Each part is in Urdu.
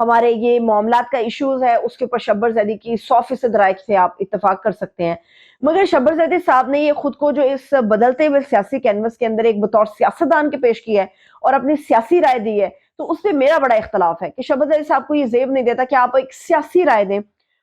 ہمارے یہ معاملات کا ایشوز ہے اس کے اوپر شبر زیدی کی 100% رائے سے آپ اتفاق کر سکتے ہیں، مگر شبر زیدی صاحب نے یہ خود کو جو اس بدلتے ہوئے سیاسی کینوس کے اندر ایک بطور سیاستدان کے پیش کیا ہے اور اپنی سیاسی رائے دی ہے، تو اس پہ میرا بڑا اختلاف ہے کہ شبر زیدی صاحب کو یہ زیب نہیں دیتا کہ آپ ایک سیاسی رائے دیں،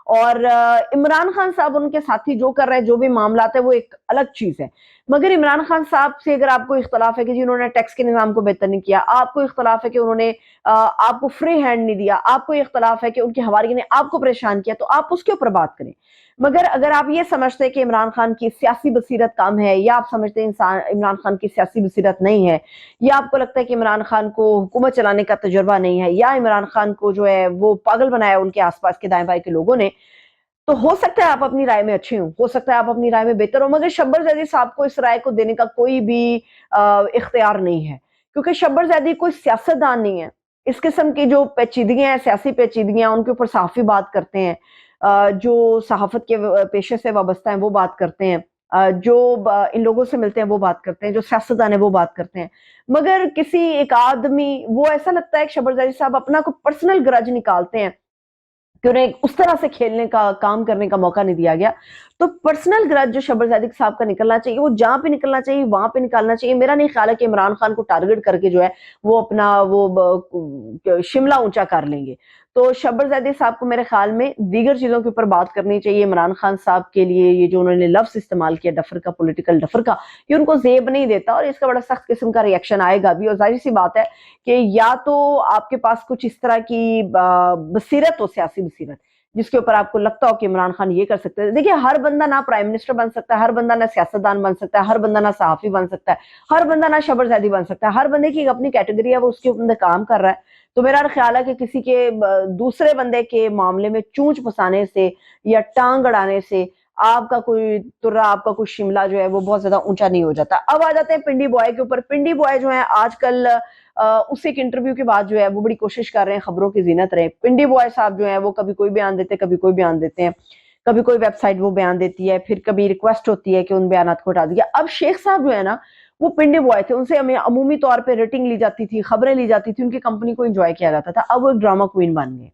اور عمران خان صاحب ان کے ساتھی جو کر رہے ہیں جو بھی معاملات ہیں وہ ایک الگ چیز ہے، مگر عمران خان صاحب سے اگر آپ کو اختلاف ہے کہ جی انہوں نے ٹیکس کے نظام کو بہتر نہیں کیا، آپ کو اختلاف ہے کہ انہوں نے آپ کو فری ہینڈ نہیں دیا، آپ کو اختلاف ہے کہ ان کے حواریوں نے آپ کو پریشان کیا، تو آپ اس کے اوپر بات کریں، مگر اگر آپ یہ سمجھتے ہیں کہ عمران خان کی سیاسی بصیرت کم ہے، یا آپ سمجھتے ہیں عمران خان کی سیاسی بصیرت نہیں ہے، یا آپ کو لگتا ہے کہ عمران خان کو حکومت چلانے کا تجربہ نہیں ہے، یا عمران خان کو جو ہے وہ پاگل بنایا ان کے آس پاس کے دائیں بائیں کے لوگوں نے، تو ہو سکتا ہے آپ اپنی رائے میں اچھے ہوں، ہو سکتا ہے آپ اپنی رائے میں بہتر ہو، مگر شبر زیدی صاحب کو اس رائے کو دینے کا کوئی بھی اختیار نہیں ہے، کیونکہ شبر زیدی کوئی سیاستدان نہیں ہے۔ اس قسم کی جو پیچیدگیاں ہیں، سیاسی پیچیدگیاں، ان کے اوپر صحافی بات کرتے ہیں، جو صحافت کے پیشے سے وابستہ ہیں وہ بات کرتے ہیں، جو ان لوگوں سے ملتے ہیں وہ بات کرتے ہیں، جو سیاستدان ہیں وہ بات کرتے ہیں، مگر کسی ایک آدمی، وہ ایسا لگتا ہے کہ شبر زیدی صاحب اپنا کوئی پرسنل گرج نکالتے ہیں کہ انہیں اس طرح سے کھیلنے کا، کام کرنے کا موقع نہیں دیا گیا، تو پرسنل گرج جو شبر زیدی صاحب کا نکلنا چاہیے، وہ جہاں پہ نکلنا چاہیے وہاں پہ نکالنا چاہیے۔ میرا نہیں خیال ہے کہ عمران خان کو ٹارگٹ کر کے جو ہے وہ اپنا وہ شملہ اونچا کر لیں گے، تو شبر زیدی صاحب کو میرے خیال میں دیگر چیزوں کے اوپر بات کرنی چاہیے۔ عمران خان صاحب کے لیے یہ جو انہوں نے لفظ استعمال کیا ڈفر کا، پولیٹیکل ڈفر کا، یہ ان کو زیب نہیں دیتا، اور اس کا بڑا سخت قسم کا ریئیکشن آئے گا بھی، اور ظاہر سی بات ہے کہ یا تو آپ کے پاس کچھ اس طرح کی بصیرت ہو، سیاسی بصیرت، جس کے اوپر آپ کو لگتا ہو کہ عمران خان یہ کر سکتے ہیں۔ دیکھیں، ہر بندہ نہ پرائم منسٹر بن سکتا ہے، ہر بندہ نہ سیاستدان بن سکتا ہے، ہر بندہ نہ صحافی بن سکتا ہے، ہر بندہ نہ شبر زیدی بن سکتا ہے، ہر بندے کی ایک اپنی کیٹیگری ہے، وہ اس کے اندر کام کر رہا ہے، تو میرا خیال ہے کہ کسی کے دوسرے بندے کے معاملے میں چونچ پھنسانے سے یا ٹانگ اڑانے سے آپ کا کوئی ترا، آپ کا کوئی شملہ جو ہے وہ بہت زیادہ اونچا نہیں ہو جاتا۔ اب آ جاتے ہیں پنڈی بوائے کے اوپر۔ پنڈی بوائے جو ہیں آج کل اس ایک انٹرویو کے بعد جو ہے وہ بڑی کوشش کر رہے ہیں خبروں کی زینت رہے۔ پنڈی بوائے صاحب جو ہیں وہ کبھی کوئی بیان دیتے، کبھی کوئی بیان دیتے ہیں، کبھی کوئی ویب سائٹ وہ بیان دیتی ہے، پھر کبھی ریکویسٹ ہوتی ہے کہ ان بیانات کو ہٹا دیا۔ اب شیخ صاحب جو ہے نا، وہ پنڈی بوائے تھے، ان سے ہمیں عمومی طور پہ ریٹنگ لی جاتی تھی، خبریں لی جاتی تھی، ان کی کمپنی کو انجوائے کیا جاتا تھا۔ اب وہ ایک ڈرامہ کوئین بن گئے،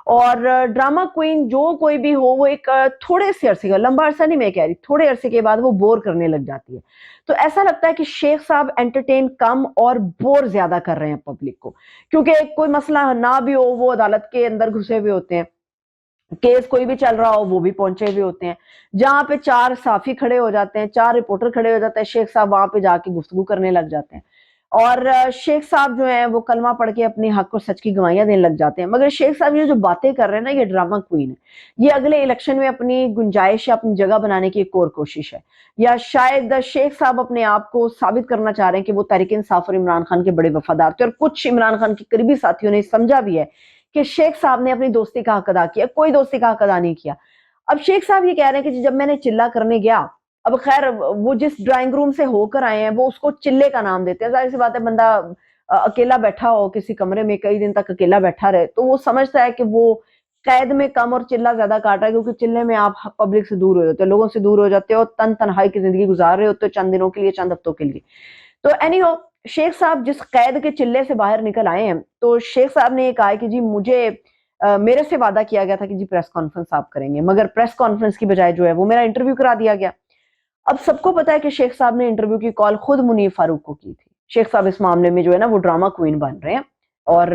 اور ڈرامہ کوئین جو کوئی بھی ہو، وہ ایک تھوڑے سے عرصے کا، لمبا عرصہ نہیں میں کہہ رہی، تھوڑے عرصے کے بعد وہ بور کرنے لگ جاتی ہے۔ تو ایسا لگتا ہے کہ شیخ صاحب انٹرٹین کم اور بور زیادہ کر رہے ہیں پبلک کو، کیونکہ کوئی مسئلہ نہ بھی ہو وہ عدالت کے اندر گھسے ہوئے ہوتے ہیں، کیس کوئی بھی چل رہا ہو وہ بھی پہنچے ہوئے ہوتے ہیں، جہاں پہ 4 صحافی کھڑے ہو جاتے ہیں، 4 رپورٹر کھڑے ہو جاتے ہیں، شیخ صاحب وہاں پہ جا کے گفتگو کرنے لگ جاتے ہیں، اور شیخ صاحب جو ہیں وہ کلمہ پڑھ کے اپنی حق اور سچ کی گواہیاں دینے لگ جاتے ہیں۔ مگر شیخ صاحب یہ جو باتیں کر رہے ہیں نا، یہ ڈرامہ کوئین ہے، یہ اگلے الیکشن میں اپنی گنجائش یا اپنی جگہ بنانے کی ایک اور کوشش ہے، یا شاید شیخ صاحب اپنے آپ کو ثابت کرنا چاہ رہے ہیں کہ وہ تحریک انصاف اور عمران خان کے بڑے وفادار تھے، اور کچھ عمران خان کے قریبی ساتھیوں نے سمجھا بھی ہے کہ شیخ صاحب نے اپنی دوستی کا حق ادا کیا، کوئی دوستی کا حق ادا نہیں کیا۔ اب شیخ صاحب یہ کہہ رہے ہیں کہ جب میں نے چلہ کرنے گیا، اب خیر وہ جس ڈرائنگ روم سے ہو کر آئے ہیں وہ اس کو چلے کا نام دیتے ہیں، ظاہر سی بات ہے بندہ اکیلا بیٹھا ہو کسی کمرے میں کئی دن تک اکیلا بیٹھا رہے تو وہ سمجھتا ہے کہ وہ قید میں کم اور چلہ زیادہ کاٹا ہے، کیونکہ چلے میں آپ پبلک سے دور ہو جاتے ہو، لوگوں سے دور ہو جاتے ہو، تنہائی کی زندگی گزار رہے ہوتے ہو چند دنوں کے لیے، چند ہفتوں کے لیے۔ تو اینی ہو، شیخ صاحب جس قید کے چلے سے باہر نکل آئے ہیں، تو شیخ صاحب نے یہ کہا کہ جی مجھے میرے سے وعدہ کیا گیا تھا کہ جی پریس کانفرنس آپ کریں گے، مگر پریس کانفرنس کی بجائے جو ہے وہ میرا انٹرویو کرا دیا گیا۔ اب سب کو پتا ہے کہ شیخ صاحب نے انٹرویو کی کال خود منیر فاروق کو کی تھی۔ شیخ صاحب اس معاملے میں جو ہے نا وہ ڈرامہ کوئین بن رہے ہیں، اور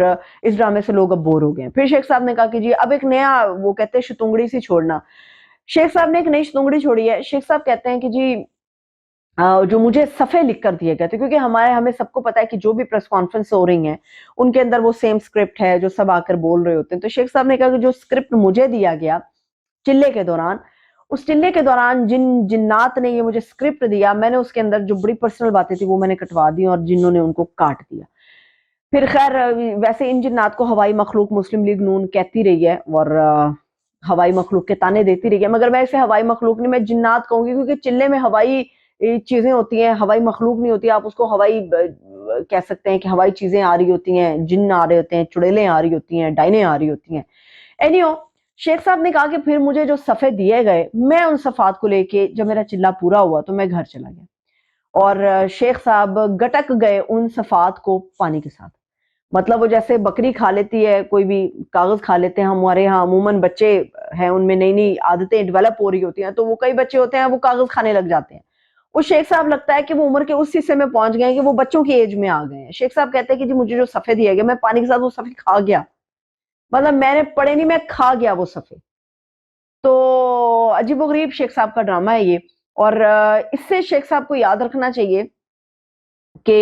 اس ڈرامے سے لوگ اب بور ہو گئے ہیں۔ پھر شیخ صاحب نے کہا کہ جی اب ایک نیا، وہ کہتے ہیں شتونگڑی سی چھوڑنا، شیخ صاحب نے ایک نئی شتونگڑی چھوڑی ہے۔ شیخ صاحب کہتے ہیں کہ جی جو مجھے صفحے لکھ کر دیے گئے تھے، کیونکہ ہمیں سب کو پتا ہے کہ جو بھی پریس کانفرنس ہو رہی ہیں ان کے اندر وہ سیم سکرپٹ ہے جو سب آ کر بول رہے ہوتے ہیں، تو شیخ صاحب نے کہا کہ جو سکرپٹ مجھے دیا گیا چلے کے دوران، اس چلے کے دوران جن جنات نے یہ مجھے سکرپٹ دیا، میں نے اس کے اندر جو بڑی پرسنل باتیں تھی وہ میں نے کٹوا دی، اور جنوں نے ان کو کاٹ دیا۔ پھر خیر ویسے ان جنات کو ہوائی مخلوق مسلم لیگ نون کہتی رہی ہے، اور ہوائی مخلوق کے تانے دیتی رہی ہے، مگر میں اسے ہوائی مخلوق نہیں، میں جنات کہوں گی، کیونکہ چلے میں ہوائی چیزیں ہوتی ہیں، ہوائی مخلوق نہیں ہوتی، آپ اس کو ہوائی کہہ سکتے ہیں کہ ہوائی چیزیں آ رہی ہوتی ہیں، جن آ رہے ہوتے ہیں، چڑیلیں آ رہی ہوتی ہیں، ڈائنیں آ رہی ہوتی ہیں۔ اینیو، شیخ صاحب نے کہا کہ پھر مجھے جو صفحے دیے گئے، میں ان صفحات کو لے کے جب میرا چلہ پورا ہوا تو میں گھر چلا گیا، اور شیخ صاحب گٹک گئے ان صفحات کو پانی کے ساتھ، مطلب وہ جیسے بکری کھا لیتی ہے، کوئی بھی کاغذ کھا لیتے ہیں، ہمارے ہاں عموماً بچے ہیں ان میں نئی نئی عادتیں ڈیولپ ہو رہی ہوتی ہیں، تو وہ کئی بچے ہوتے ہیں وہ کاغذ کھانے لگ جاتے ہیں. وہ شیخ صاحب لگتا ہے کہ وہ عمر کے اس حصے میں پہنچ گئے ہیں کہ وہ بچوں کی ایج میں آ گئے ہیں. شیخ صاحب کہتے ہیں کہ جی مجھے جو صفحے دیا گیا میں پانی کے ساتھ وہ صفحے کھا گیا، مطلب میں نے پڑھے نہیں، میں کھا گیا وہ صفحے. تو عجیب و غریب شیخ صاحب کا ڈرامہ ہے یہ. اور اس سے شیخ صاحب کو یاد رکھنا چاہیے کہ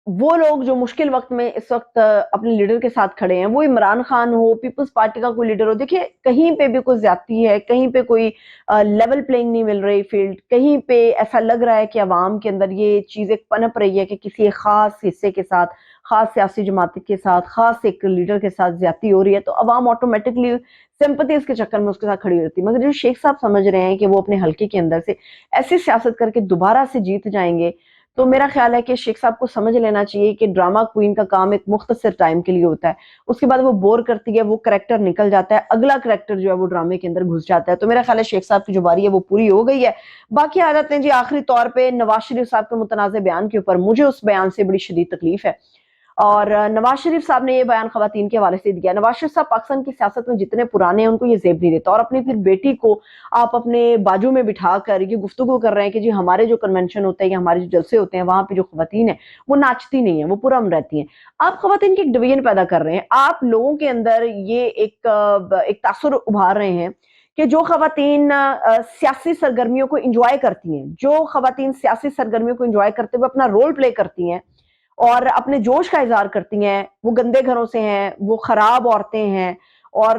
وہ لوگ جو مشکل وقت میں اس وقت اپنے لیڈر کے ساتھ کھڑے ہیں، وہ عمران خان ہو، پیپلز پارٹی کا کوئی لیڈر ہو، دیکھیے کہیں پہ بھی کوئی زیادتی ہے، کہیں پہ کوئی لیول پلینگ نہیں مل رہی فیلڈ، کہیں پہ ایسا لگ رہا ہے کہ عوام کے اندر یہ چیز ایک پنپ رہی ہے کہ کسی ایک خاص حصے کے ساتھ، خاص سیاسی جماعت کے ساتھ، خاص ایک لیڈر کے ساتھ زیادتی ہو رہی ہے، تو عوام آٹومیٹکلی سمپتیز کے چکر میں اس کے ساتھ کھڑی ہوتی ہے. مگر جو شیخ صاحب سمجھ رہے ہیں کہ وہ اپنے حلقے کے اندر سے ایسی سیاست کر کے دوبارہ سے جیت جائیں گے، تو میرا خیال ہے کہ شیخ صاحب کو سمجھ لینا چاہیے کہ ڈرامہ کوئین کا کام ایک مختصر ٹائم کے لیے ہوتا ہے، اس کے بعد وہ بور کرتی ہے، وہ کریکٹر نکل جاتا ہے، اگلا کریکٹر جو ہے وہ ڈرامے کے اندر گھس جاتا ہے. تو میرا خیال ہے شیخ صاحب کی جو باری ہے وہ پوری ہو گئی ہے. باقی آ جاتے ہیں جی آخری طور پہ نواز شریف صاحب کے متنازع بیان کے اوپر. مجھے اس بیان سے بڑی شدید تکلیف ہے، اور نواز شریف صاحب نے یہ بیان خواتین کے حوالے سے دیا. نواز شریف صاحب پاکستان کی سیاست میں جتنے پرانے ہیں ان کو یہ زیب نہیں دیتا، اور اپنی پھر بیٹی کو آپ اپنے باجو میں بٹھا کر یہ گفتگو کر رہے ہیں کہ جی ہمارے جو کنونشن ہوتے ہیں یا ہمارے جو جلسے ہوتے ہیں وہاں پہ جو خواتین ہیں وہ ناچتی نہیں ہیں، وہ پرامن رہتی ہیں. آپ خواتین کی ایک ڈویژن پیدا کر رہے ہیں، آپ لوگوں کے اندر یہ ایک تاثر ابھار رہے ہیں کہ جو خواتین سیاسی سرگرمیوں کو انجوائے کرتی ہیں، جو خواتین سیاسی سرگرمیوں کو انجوائے کرتے ہوئے اپنا رول پلے کرتی ہیں اور اپنے جوش کا اظہار کرتی ہیں، وہ گندے گھروں سے ہیں، وہ خراب عورتیں ہیں. اور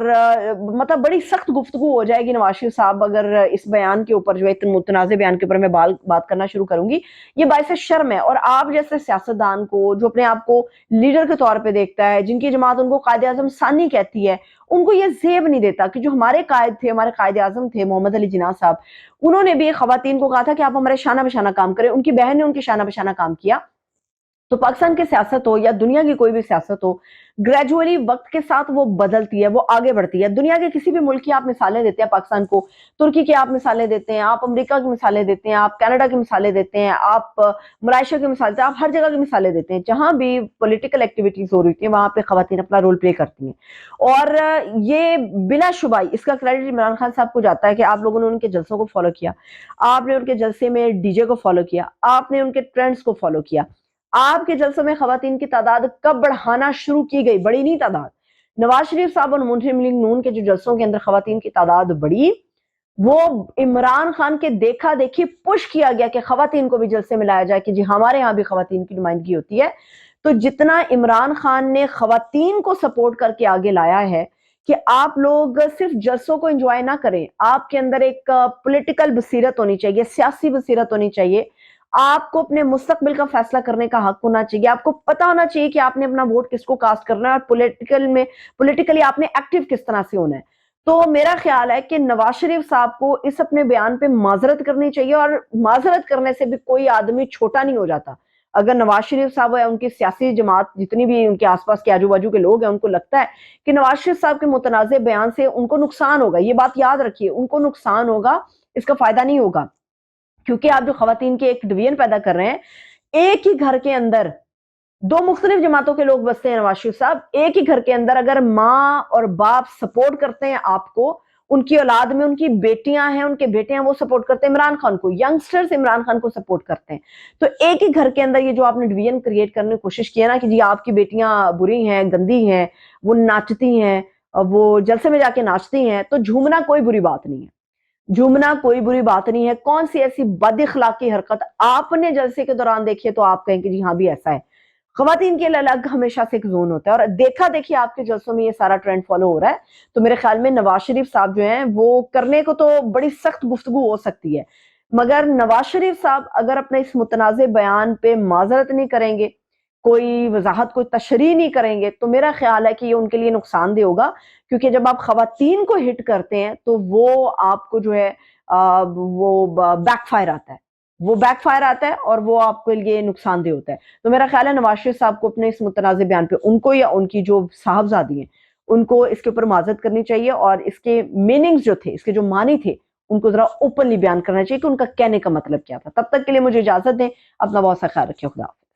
مطلب بڑی سخت گفتگو ہو جائے گی نواز شریف صاحب اگر اس بیان کے اوپر جو ہے متنازع بیان کے اوپر میں بات کرنا شروع کروں گی. یہ باعث شرم ہے. اور آپ جیسے سیاستدان کو جو اپنے آپ کو لیڈر کے طور پہ دیکھتا ہے، جن کی جماعت ان کو قائد اعظم ثانی کہتی ہے، ان کو یہ زیب نہیں دیتا کہ جو ہمارے قائد تھے، ہمارے قائد اعظم تھے محمد علی جناح صاحب، انہوں نے بھی خواتین کو کہا تھا کہ آپ ہمارے شانہ بشانہ کام کریں. ان کی بہن نے ان کے شانہ بشانہ کام کیا. تو پاکستان کی سیاست ہو یا دنیا کی کوئی بھی سیاست ہو، گریجولی وقت کے ساتھ وہ بدلتی ہے، وہ آگے بڑھتی ہے. دنیا کے کسی بھی ملک کی آپ مثالیں دیتے ہیں پاکستان کو، ترکی کی آپ مثالیں دیتے ہیں، آپ امریکہ کی مثالیں دیتے ہیں، آپ کینیڈا کی مثالیں دیتے ہیں، آپ ملائیشیا کی مثالیں دیتے ہیں، آپ ہر جگہ کی مثالیں دیتے ہیں. جہاں بھی پولیٹیکل ایکٹیویٹیز ہو رہی تھی وہاں پہ خواتین اپنا رول پلے کرتی ہیں. اور یہ بلا شبہ اس کا کریڈٹ عمران خان صاحب کو جاتا ہے کہ آپ لوگوں نے ان کے جلسوں کو فالو کیا، آپ نے ان کے جلسے میں ڈی جے کو فالو کیا، آپ نے ان کے ٹرینڈز کو فالو کیا. آپ کے جلسوں میں خواتین کی تعداد کب بڑھانا شروع کی گئی؟ بڑی نہیں تعداد. نواز شریف صاحب اور مسلم لیگ نون کے جو جلسوں کے اندر خواتین کی تعداد بڑھی، وہ عمران خان کے دیکھا دیکھی پش کیا گیا کہ خواتین کو بھی جلسے میں لایا جائے کہ جی ہمارے ہاں بھی خواتین کی نمائندگی ہوتی ہے. تو جتنا عمران خان نے خواتین کو سپورٹ کر کے آگے لایا ہے کہ آپ لوگ صرف جلسوں کو انجوائے نہ کریں، آپ کے اندر ایک پولیٹیکل بصیرت ہونی چاہیے، سیاسی بصیرت ہونی چاہیے، آپ کو اپنے مستقبل کا فیصلہ کرنے کا حق ہونا چاہیے، آپ کو پتا ہونا چاہیے کہ آپ نے اپنا ووٹ کس کو کاسٹ کرنا ہے اور پولیٹیکلی آپ نے ایکٹیو کس طرح سے ہونا ہے. تو میرا خیال ہے کہ نواز شریف صاحب کو اس اپنے بیان پہ معذرت کرنی چاہیے، اور معذرت کرنے سے بھی کوئی آدمی چھوٹا نہیں ہو جاتا. اگر نواز شریف صاحب ہے، ان کی سیاسی جماعت جتنی بھی ان کے آس پاس کے آجو باجو کے لوگ ہیں، ان کو لگتا ہے کہ نواز شریف صاحب کے متنازع بیان سے ان کو نقصان ہوگا، یہ بات یاد رکھیے، ان کو نقصان ہوگا، اس کا فائدہ نہیں ہوگا. کیونکہ آپ جو خواتین کے ایک ڈویژن پیدا کر رہے ہیں، ایک ہی گھر کے اندر دو مختلف جماعتوں کے لوگ بستے ہیں. نواز شریف صاحب ایک ہی گھر کے اندر اگر ماں اور باپ سپورٹ کرتے ہیں آپ کو، ان کی اولاد میں ان کی بیٹیاں ہیں، ان کے بیٹے ہیں، وہ سپورٹ کرتے ہیں عمران خان کو، ینگسٹرز عمران خان کو سپورٹ کرتے ہیں. تو ایک ہی گھر کے اندر یہ جو آپ نے ڈویژن کریٹ کرنے کی کوشش کی ہے نا کہ جی آپ کی بیٹیاں بری ہیں، گندی ہیں، وہ ناچتی ہیں، وہ جلسے میں جا کے ناچتی ہیں، تو جھومنا کوئی بری بات نہیں ہے، جھومنا کوئی بری بات نہیں ہے. کون سی ایسی بد اخلاقی حرکت آپ نے جلسے کے دوران دیکھی ہے تو آپ کہیں کہ جی ہاں بھی ایسا ہے؟ خواتین کے لیے الگ ہمیشہ سے ایک زون ہوتا ہے، اور دیکھا دیکھیے آپ کے جلسوں میں یہ سارا ٹرینڈ فالو ہو رہا ہے. تو میرے خیال میں نواز شریف صاحب جو ہیں وہ کرنے کو تو بڑی سخت گفتگو ہو سکتی ہے، مگر نواز شریف صاحب اگر اپنے اس متنازع بیان پہ معذرت نہیں کریں گے، کوئی وضاحت، کوئی تشریح نہیں کریں گے، تو میرا خیال ہے کہ یہ ان کے لیے نقصان دہ ہوگا. کیونکہ جب آپ خواتین کو ہٹ کرتے ہیں تو وہ آپ کو جو ہے وہ بیک فائر آتا ہے، وہ بیک فائر آتا ہے اور وہ آپ کے لیے نقصان دہ ہوتا ہے. تو میرا خیال ہے نواز شریف صاحب کو اپنے اس متنازع بیان پہ ان کو یا ان کی جو صاحبزادی ہیں ان کو اس کے اوپر معذرت کرنی چاہیے، اور اس کے میننگز جو تھے، اس کے جو معنی تھے، ان کو ذرا اوپنلی بیان کرنا چاہیے کہ ان کا کہنے کا مطلب کیا تھا. تب تک کے لیے مجھے اجازت دیں، اپنا بہت سا خیال رکھیں. خدا.